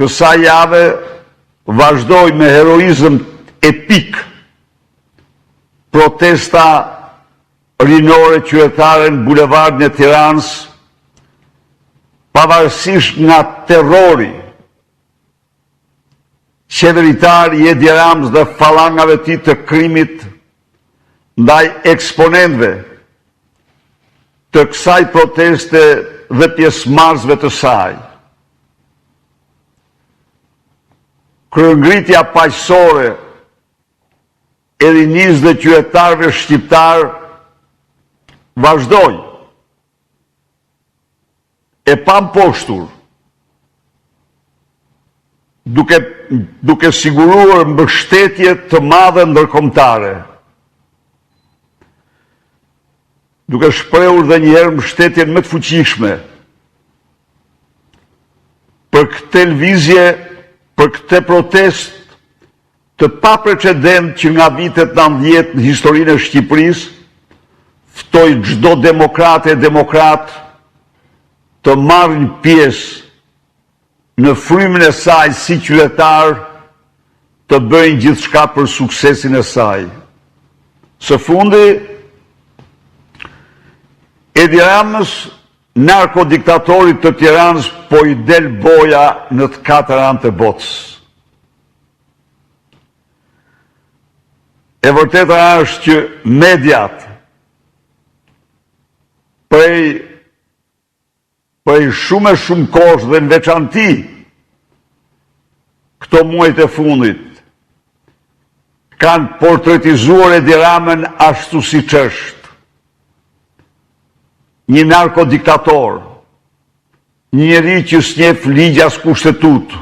kësaj jave vazhdoi me heroizëm epik protesta rinore qytetare në bulevardin e Tiranës, pavarësisht nga terrori qeveritar i Edi Ramës dhe falangave ti të krimit ndaj eksponentëve të kësaj proteste dhe pjesëmarrësve të saj. Kryengritja paqësore e rinisë dhe qytetarëve shqiptar vazhdoi e pamposhtur, duke siguruar mbështetje të madhe ndërkombëtare, duke shprehur dhe njëherë mbështetjen më të fuqishme për këtë lëvizje, për këtë protest të paprecedent që nga vitet 90 në historinë e Shqipërisë ftoi çdo demokrat të marrin pjesë në frymën e saj si qytetar, të bëjnë gjithçka për suksesin e saj. Së fundi, Edi Ramës, narkodiktatorit të Tiranës, po i del boja në të katër anë të botës. E vërteta është që mediat prej shumë e shumë kohësh dhe në veçanti këto muajt e fundit kanë portretizuar Edi Ramën ashtu siç është. Një narkodiktator, një njeri që s'njeh ligj as kushtetut,